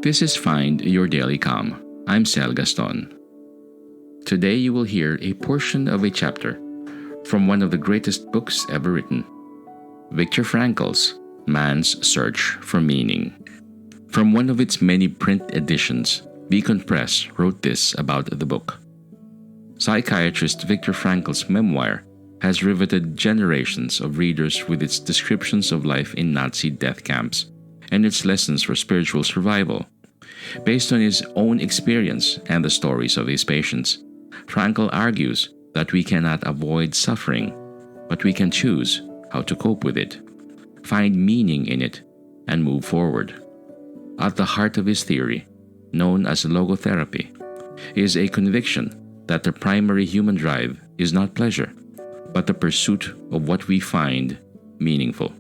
This is Find Your Daily Calm. I'm Sal Gaston. Today you will hear a portion of a chapter from one of the greatest books ever written, Viktor Frankl's Man's Search for Meaning. From one of its many print editions, Beacon Press wrote this about the book. Psychiatrist Viktor Frankl's memoir has riveted generations of readers with its descriptions of life in Nazi death camps and its lessons for spiritual survival. Based on his own experience and the stories of his patients, Frankl argues that we cannot avoid suffering, but we can choose how to cope with it, find meaning in it, and move forward. At the heart of his theory, known as logotherapy, is a conviction that the primary human drive is not pleasure, but the pursuit of what we find meaningful.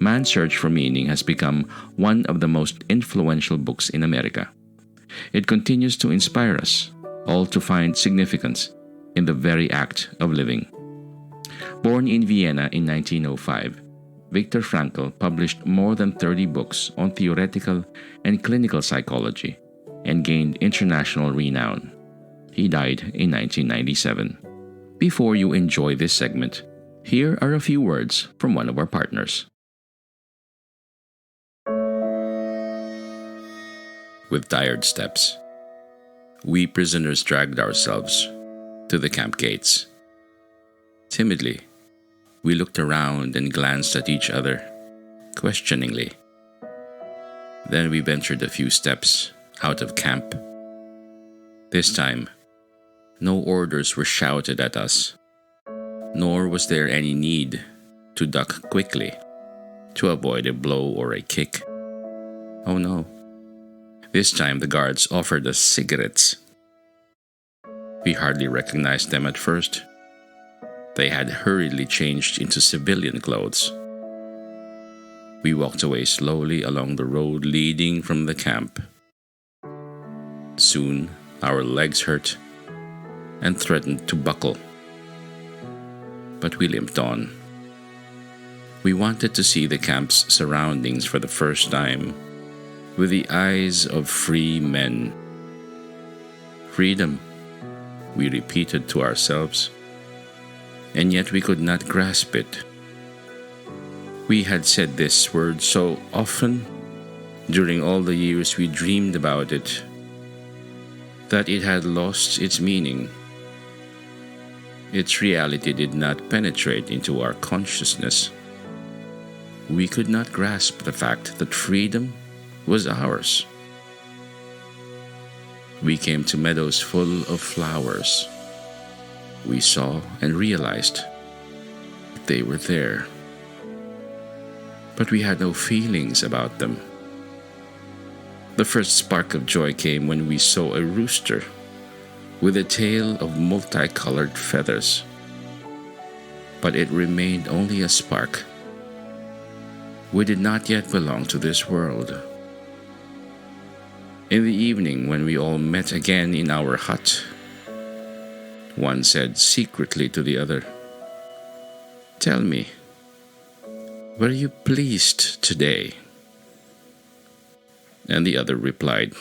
Man's Search for Meaning has become one of the most influential books in America. It continues to inspire us all to find significance in the very act of living. Born in Vienna in 1905, Viktor Frankl published more than 30 books on theoretical and clinical psychology and gained international renown. He died in 1997. Before you enjoy this segment, here are a few words from one of our partners. With tired steps, we prisoners dragged ourselves to the camp gates. Timidly, we looked around and glanced at each other, questioningly. Then we ventured a few steps out of camp. This time, no orders were shouted at us, nor was there any need to duck quickly to avoid a blow or a kick. Oh no. This time the guards offered us cigarettes. We hardly recognized them at first. They had hurriedly changed into civilian clothes. We walked away slowly along the road leading from the camp. Soon our legs hurt and threatened to buckle. But we limped on. We wanted to see the camp's surroundings for the first time with the eyes of free men. Freedom, we repeated to ourselves, and yet we could not grasp it. We had said this word so often during all the years we dreamed about it that it had lost its meaning. Its reality did not penetrate into our consciousness. We could not grasp the fact that freedom was ours. We came to meadows full of flowers. We saw and realized that they were there, but we had no feelings about them. The first spark of joy came when we saw a rooster with a tail of multicolored feathers, but it remained only a spark. We did not yet belong to this world. In the evening, when we all met again in our hut, one said secretly to the other, "Tell me, were you pleased today?" And the other replied,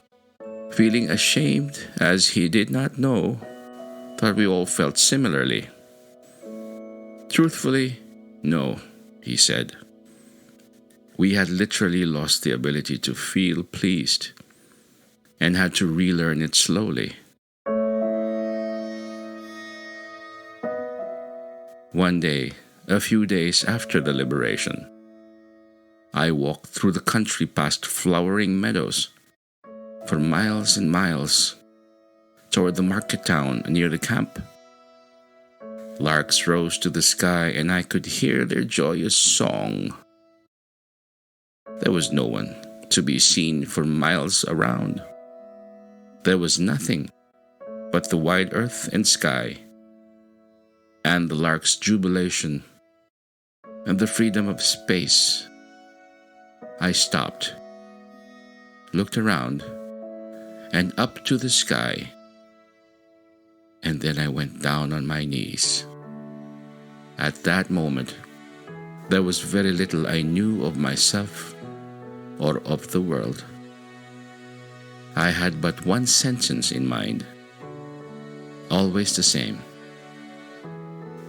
feeling ashamed as he did not know that we all felt similarly. "Truthfully, no," he said. We had literally lost the ability to feel pleased and had to relearn it slowly. One day, a few days after the liberation, I walked through the country past flowering meadows for miles and miles toward the market town near the camp. Larks rose to the sky and I could hear their joyous song. There was no one to be seen for miles around. There was nothing but the wide earth and sky, and the lark's jubilation, and the freedom of space. I stopped, looked around, and up to the sky, and then I went down on my knees. At that moment, there was very little I knew of myself or of the world. I had but one sentence in mind, always the same.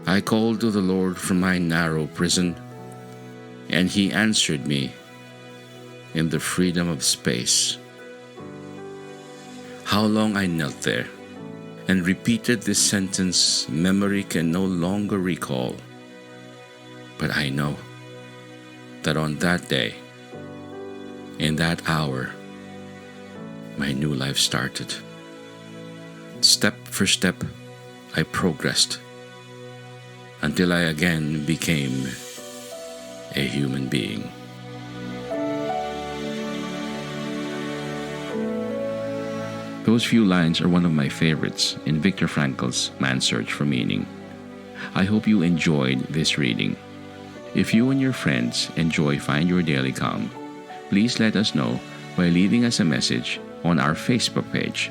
I called to the Lord from my narrow prison, and He answered me in the freedom of space. How long I knelt there and repeated this sentence, memory can no longer recall. But I know that on that day, in that hour, my new life started. Step for step, I progressed until I again became a human being. Those few lines are one of my favorites in Viktor Frankl's Man's Search for Meaning. I hope you enjoyed this reading. If you and your friends enjoy Find Your Daily Calm, please let us know by leaving us a message on our Facebook page,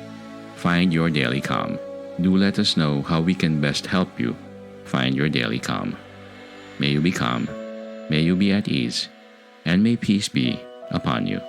Find Your Daily Calm. Do let us know how we can best help you find your daily calm. May you be calm, may you be at ease, and may peace be upon you.